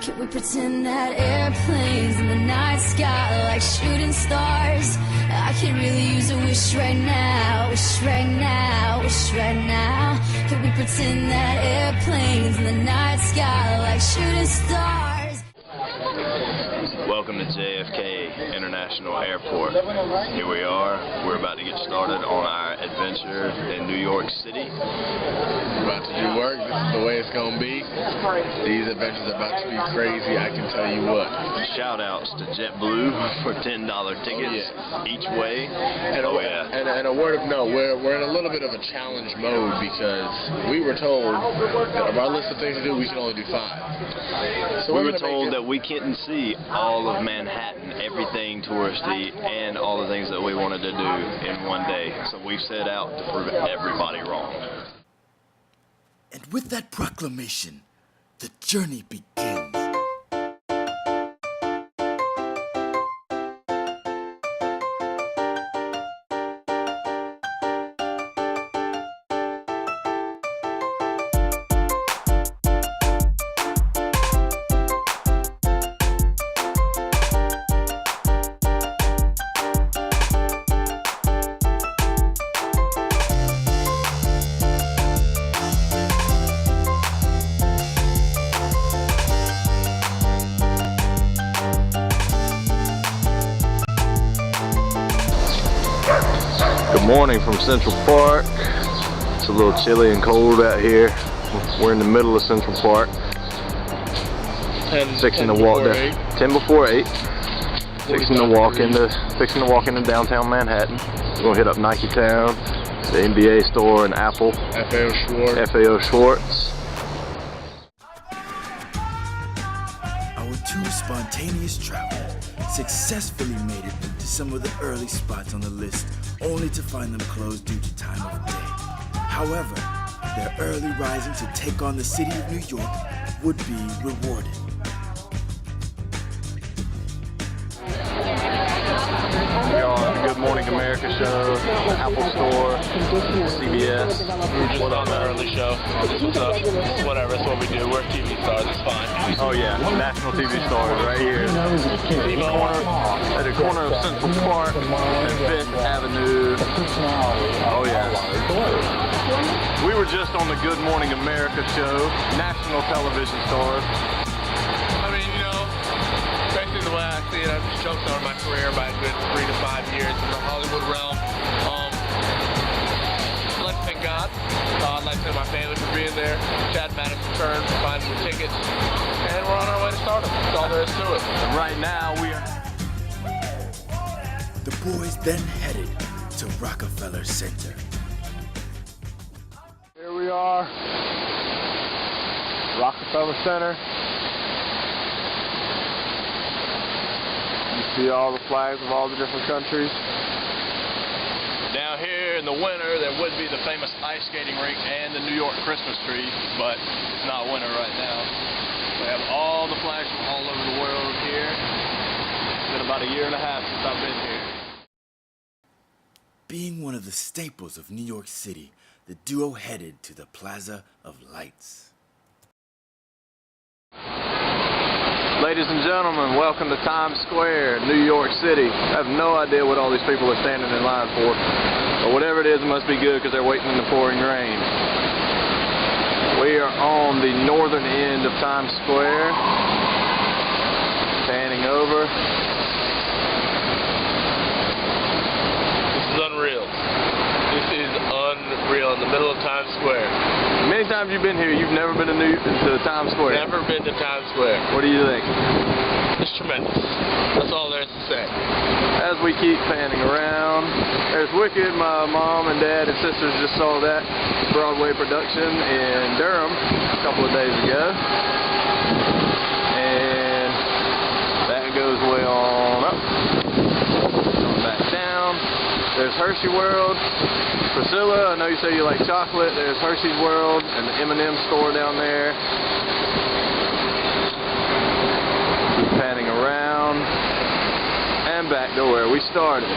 Can we pretend that airplanes in the night sky like shooting stars? I could really use a wish right now, wish right now, wish right now. Can we pretend that airplanes in the night sky like shooting stars? Welcome to JFK International Airport. Here we are. We're about to get started on our adventure in New York City. We're about to do work. This is the way it's going to be. These adventures are about to be crazy, I can tell you what. Shout outs to JetBlue for $10 tickets each way. And a word of note, we're in a little bit of a challenge mode because we were told that of our list of things to do, we can only do 5. So we were told that we couldn't see all of Manhattan, everything touristy, and all the things that we wanted to do in one day. So we set out to prove everybody wrong. And with that proclamation, the journey begins. Good morning from Central Park. It's a little chilly and cold out here. We're in the middle of Central Park. Fixing to walk down 10 before 8. Fixing to walk into downtown Manhattan. We're gonna hit up Nike Town, the NBA store, and Apple. FAO Schwartz. Our two spontaneous travelers successfully made it into some of the early spots on the list, only to find them closed due to time of day. However, their early rising to take on the city of New York would be rewarded. We are on the Good Morning America show, Apple Store, CBS. We're just on the early show. This is whatever, it's what we do. We're TV stars, it's fine. Oh yeah, national TV stars right here. At the corner of Central Park and 5th Avenue. Oh yeah. We were just on the Good Morning America show, national television stars. I mean, you know, basically the way I see it, I've just jumped on my career by a good 3 to 5 years in the Hollywood realm. I'd like to thank God. I'd like to thank my family for being there. Chad Maddox's return for finding the tickets. And we're on our way to stardom. That's all there is to it. And right now we are... The boys then headed to Rockefeller Center. Here we are, Rockefeller Center. You see all the flags of all the different countries. Down here in the winter, there would be the famous ice skating rink and the New York Christmas tree, but it's not winter right now. We have all the flags from all over the world here. It's been about 1.5 years since I've been here. Being one of the staples of New York City, the duo headed to the Plaza of Lights. Ladies and gentlemen, welcome to Times Square, New York City. I have no idea what all these people are standing in line for, but whatever it is, it must be good because they're waiting in the pouring rain. We are on the northern end of Times Square, panning over. This is unreal. This is unreal in the middle of Times Square. Many times you've been here, you've never been to Times Square. Never been to Times Square. What do you think? It's tremendous. That's all there is to say. As we keep panning around, there's Wicked. My mom and dad and sisters just saw that Broadway production in Durham a couple of days ago. And that goes way on up. Going back down. There's Hershey World. Priscilla, I know you say you like chocolate. There's Hershey's World and the M&M store down there. Keep panning around and back to where we started.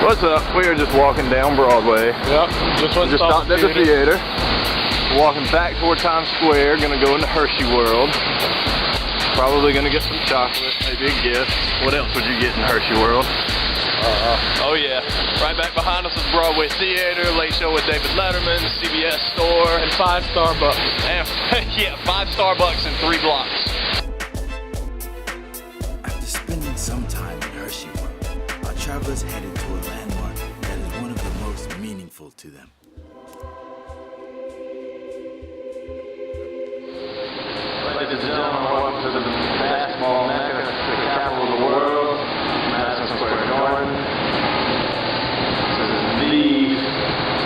What's up? We are just walking down Broadway. Yep, just stopped at the theater. Walking back toward Times Square, gonna go into Hershey World. Probably gonna get some chocolate, maybe a gift. What else would you get in Hershey World? Oh yeah, right back behind us is Broadway Theater, Late Show with David Letterman, CBS store, and 5 Starbucks. And yeah, 5 Starbucks in 3 blocks. After spending some time in Hershey World, our travelers headed to a landmark that is one of the most meaningful to them. Ladies and gentlemen, welcome to the basketball mecca, the capital of the world, Madison Square Garden. This is the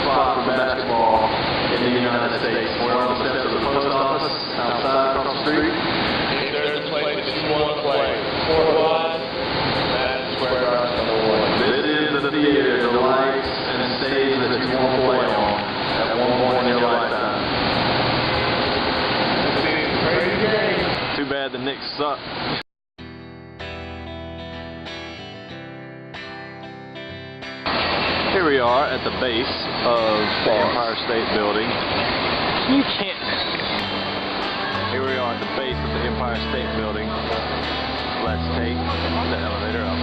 spot for basketball in the United States. We're on the steps of the post office outside across the street. If there's a place that you want to play, court-wise, Madison Square Garden #1. This is the theater, the lights and stage that you want to play on at one point in your lifetime. Too bad the Knicks suck. Here we are at the base of the Empire State Building. You can't. Here we are at the base of the Empire State Building. Let's take the elevator up.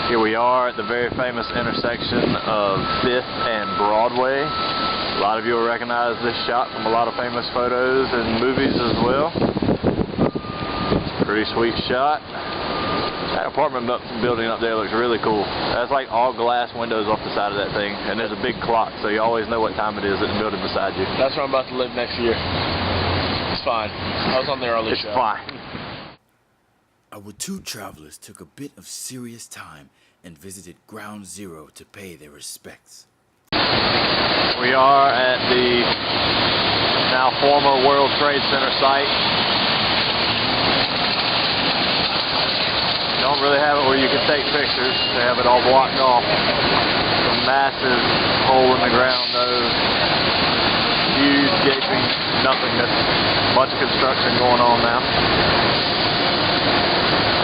Here we are at the very famous intersection of 5th and Broadway. A lot of you will recognize this shot from a lot of famous photos and movies as well. It's a pretty sweet shot. That apartment building up there looks really cool. That's like all glass windows off the side of that thing, and there's a big clock, so you always know what time it is at the building beside you. That's where I'm about to live next year. It's fine. I was on the early show. It's fine. Our 2 travelers took a bit of serious time and visited Ground Zero to pay their respects. We are at the now former World Trade Center site. Don't really have it where you can take pictures. They have it all blocked off. A massive hole in the ground though. Huge gaping nothingness. Bunch of construction going on now.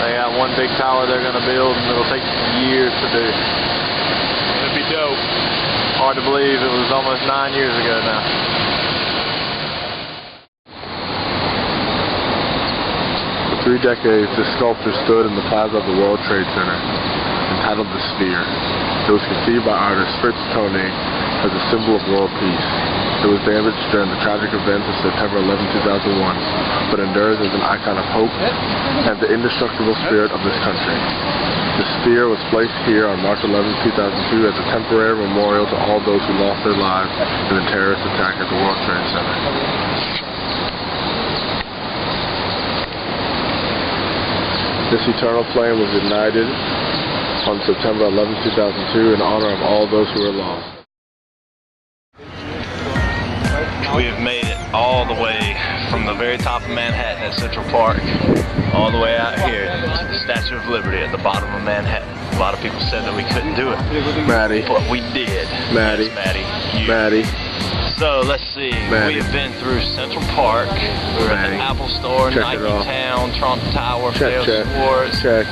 They got one big tower they're going to build, and it'll take years to do. It'd be dope. Hard to believe it was almost 9 years ago now. For 3 decades, this sculpture stood in the plaza of the World Trade Center, entitled The Sphere. It was conceived by artist Fritz Koenig as a symbol of world peace. It was damaged during the tragic events of September 11, 2001, but endures as an icon of hope and the indestructible spirit of this country. The sphere was placed here on March 11, 2002 as a temporary memorial to all those who lost their lives in the terrorist attack at the World Trade Center. This eternal flame was ignited on September 11, 2002 in honor of all those who were lost. We have made it all the way from the very top of Manhattan at Central Park, all the way out here to the Statue of Liberty at the bottom of Manhattan. A lot of people said that we couldn't do it, Maddie. but we did. Maddie. Yes, Maddie. You. Maddie. So let's see. Maddie. We have been through Central Park. We were at the Apple Store, Check Nike it off. Town, Trump Tower, Check, Fail check. Sports, Check.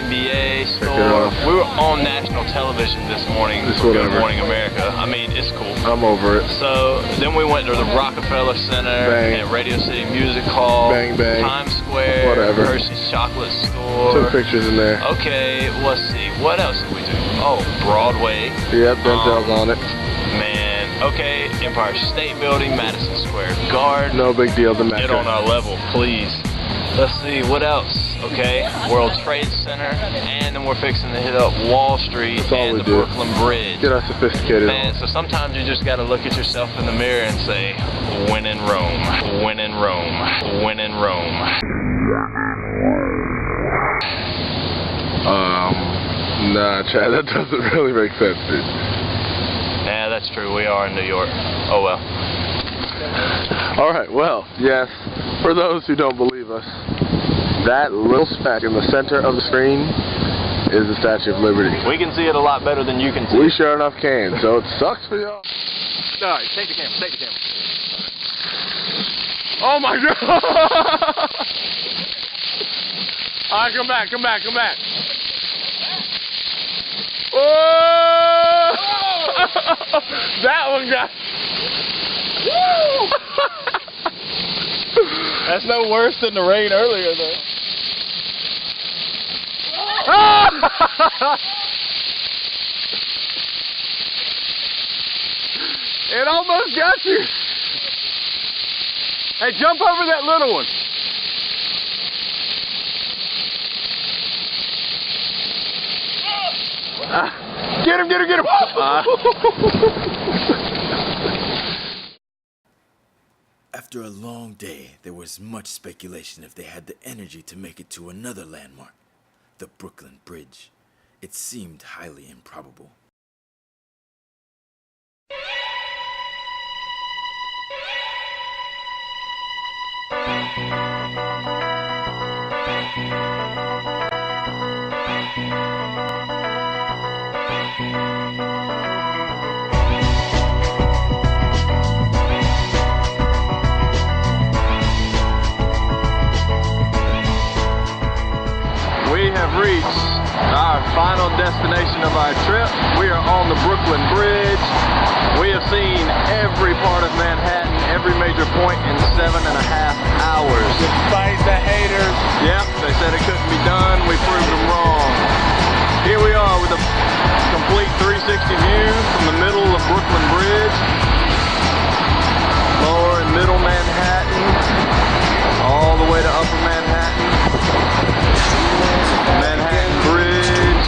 NBA it store. off. We were on national television this morning It's for Good whatever. Morning America. I mean, it's cool. I'm over it. So then we went to the Rockefeller Center Bang. and Radio City Music Hall, Bang, bang. Times Square, Whatever. Hershey's Chocolate Store. Took pictures in there. Okay, let's see. What else did we do? Oh, Broadway. Yep, Denzel's on it. Man, okay. Empire State Building, Madison Square Garden. No big deal to Get on our level, please. Let's see, what else? Okay, World Trade Center, and then we're fixing to hit up Wall Street That's all and we the do. Brooklyn Bridge. Get us sophisticated. Man, so sometimes you just gotta look at yourself in the mirror and say, when in Rome, when in Rome, when in Rome. Nah, Chad, that doesn't really make sense, dude. Yeah, that's true, we are in New York. Oh well. Alright, well, yes, for those who don't believe us, that little speck in the center of the screen is the Statue of Liberty. We can see it a lot better than you can see. We sure enough can, so it sucks for y'all. Alright, take the camera, take the camera. Oh my God! Alright, come back, come back, come back. Oh! That one got... That's no worse than the rain earlier, though. It almost got you. Hey, jump over that little one. Get him, get him, get him. After a long day, there was much speculation if they had the energy to make it to another landmark, the Brooklyn Bridge. It seemed highly improbable. We have reached our final destination of our trip. We are on the Brooklyn Bridge. We have seen every part of Manhattan, every major point in 7.5 hours. Despite the haters. Yep, they said it couldn't be done. We proved them wrong. Here we are with a complete 360 view from the middle of Brooklyn Bridge. Lower and middle Manhattan, all the way to upper Manhattan. Manhattan Bridge,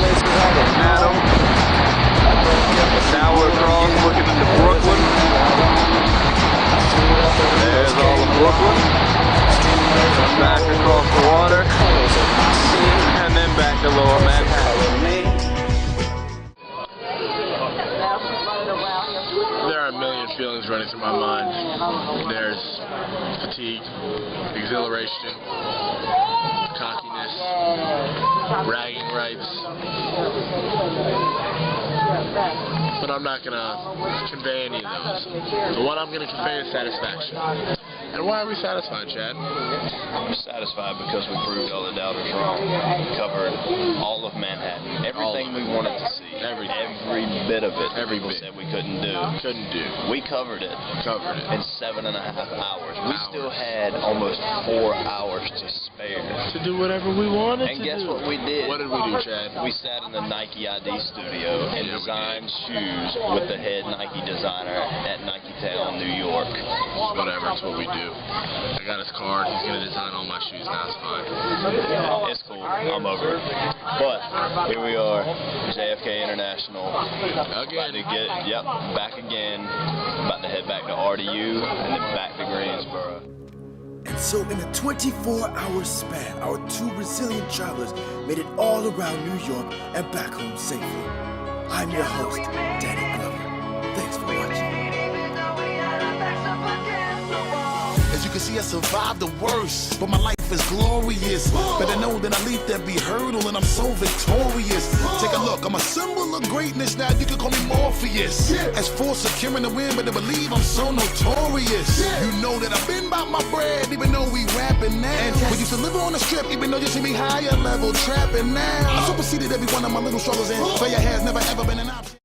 Adam. Now we're across looking into Brooklyn. There's all of Brooklyn. Back across the water. And then back to lower Manhattan. There are a million feelings running through my mind. There's fatigue, exhilaration, cockiness, bragging rights. But I'm not going to convey any of those. The one I'm going to convey is satisfaction. And why are we satisfied, Chad? We're satisfied because we proved all the doubters wrong. We covered all of Manhattan. Everything we wanted to see. Every bit of it. Every people bit. said we couldn't do. Couldn't do. We covered it. Covered it. In 7.5 hours. We still had almost 4 hours to spare. To do whatever we wanted And to guess do. what we did? What did we do, Chad? We sat in the Nike ID studio and designed shoes with the head Nike designer at Nike Town, New York. Whatever, it's what we do. I got his card. He's going to design all my shoes now. It's fine. Yeah, it's cool. I'm over it. But here we are, JFK International. Again. Back again. About to head back to RDU and then back to Greensboro. And so in a 24-hour span, our two resilient travelers made it all around New York and back home safely. I'm your host, Danny Glover. Thanks for watching. As you can see, I survived the worst, but my life is glorious. Better know that I leaped every hurdle and I'm so victorious. Take a look, I'm a symbol of greatness now, you can call me Morpheus. As for securing the win, better believe I'm so notorious. You know that I've been about my bread, even though we rapping now. And we used to live on the strip, even though you see me higher level trapping now. I superseded every one of my little struggles and failure has never ever been an option.